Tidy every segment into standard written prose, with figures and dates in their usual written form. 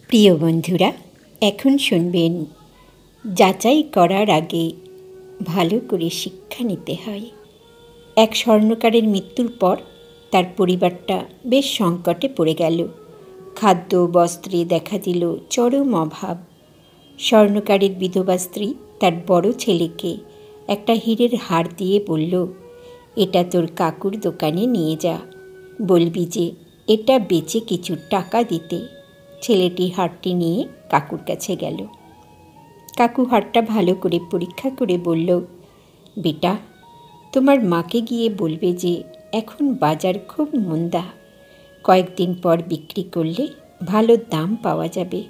প্রিয় বন্ধুরা, এখন শুনবেন যাচাই করার আগে ভালো করে শিক্ষা নিতে হয়। এক স্বর্ণকারের মৃত্যুর পর তার পরিবারটা বেশ সংকটে পড়ে গেল। খাদ্য বস্ত্রে দেখা দিল চরম অভাব। স্বর্ণকারের বিধবা স্ত্রী তার বড় ছেলেকে একটা হীরের হার দিয়ে বলল, এটা তোর কাকুর দোকানে নিয়ে যা, বলবি যে এটা বেচে কিছু টাকা দিতে। ছেলেটি হারটি নিয়ে কাকুর কাছে গেল। কাকু হারটা ভালো করে পরীক্ষা করে বলল, বেটা, তোমার মাকে গিয়ে বলবে যে এখন বাজার খুব মন্দা, কয়েকদিন পর বিক্রি করলে ভালো দাম পাওয়া যাবে।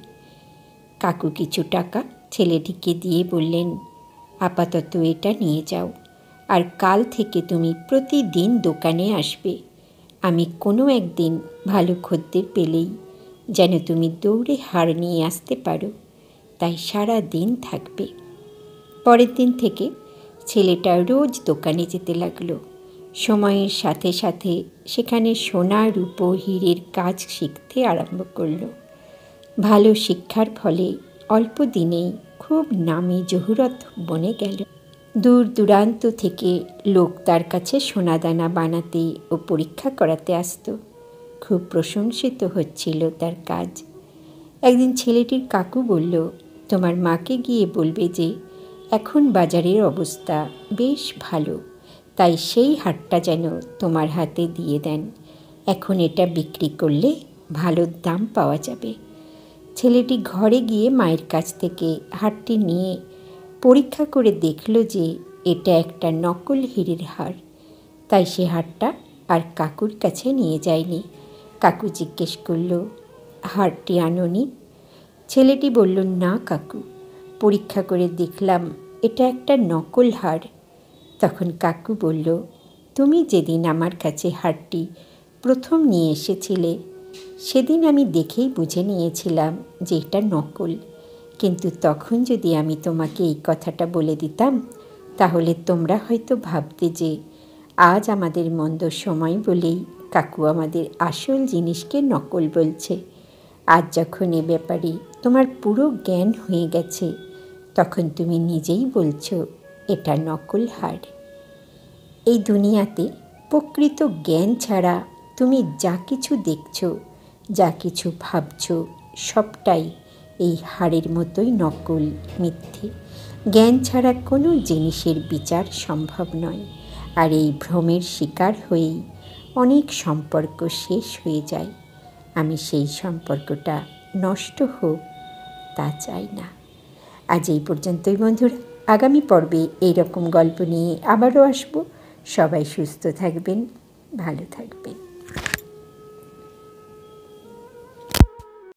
কাকু কিছু টাকা ছেলেটিকে দিয়ে বললেন, আপাতত এটা নিয়ে যাও, আর কাল থেকে তুমি প্রতিদিন দোকানে আসবে। আমি কোনো একদিন ভালো খদ্দের পেলেই যেন তুমি দৌড়ে হার নিয়ে আসতে পারো, তাই সারা দিন থাকবে। পরের দিন থেকে ছেলেটা রোজ দোকানে যেতে লাগলো। সময়ের সাথে সাথে সেখানে সোনা রূপো হীরের কাজ শিখতে আরম্ভ করলো। ভালো শিক্ষার ফলে অল্প দিনেই খুব নামি জহুরত বনে গেল। দূর দূরান্ত থেকে লোক তার কাছে সোনাদানা বানাতে ও পরীক্ষা করাতে আসতো। খুব প্রশংসিত হচ্ছিল তার কাজ। একদিন ছেলেটির কাকু বলল, তোমার মাকে গিয়ে বলবে যে এখন বাজারের অবস্থা বেশ ভালো, তাই সেই হারটা যেন তোমার হাতে দিয়ে দেন। এখন এটা বিক্রি করলে ভালো দাম পাওয়া যাবে। ছেলেটি ঘরে গিয়ে মায়ের কাছ থেকে হারটি নিয়ে পরীক্ষা করে দেখল যে এটা একটা নকল হীরের হার। তাই সে হারটা আর কাকুর কাছে নিয়ে যায়নি। কাকু জিজ্ঞেস করল, হারটি আনোনি? ছেলেটি বলল, না কাকু, পরীক্ষা করে দেখলাম এটা একটা নকল হার। তখন কাকু বলল, তুমি যেদিন আমার কাছে হারটি প্রথম নিয়ে এসেছিলে সেদিন আমি দেখেই বুঝে নিয়েছিলাম যে এটা নকল, কিন্তু তখন যদি আমি তোমাকে এই কথাটা বলে দিতাম তাহলে তোমরা হয়তো ভাবতে যে আজ আমাদের মন্দ সময় বলেই কাকু আমাদের আসল জিনিসকে নকল বলছে। আজ যখন এ ব্যাপারে তোমার পুরো জ্ঞান হয়ে গেছে, তখন তুমি নিজেই বলছো এটা নকল হার। এই দুনিয়াতে প্রকৃত জ্ঞান ছাড়া তুমি যা কিছু দেখছো, যা কিছু ভাবছো, সবটাই এই হারের মতোই নকল, মিথ্যে। জ্ঞান ছাড়া কোনো জিনিসের বিচার সম্ভব নয়। আর এই ভ্রমের শিকার হয়েই অনেক সম্পর্ক শেষ হয়ে যায়। আমি সেই সম্পর্কটা নষ্ট হোক তা চাই না। আজ এই পর্যন্তই বন্ধুরা। আগামী পর্বে এইরকম গল্প নিয়ে আবারও আসব। সবাই সুস্থ থাকবেন, ভালো থাকবেন।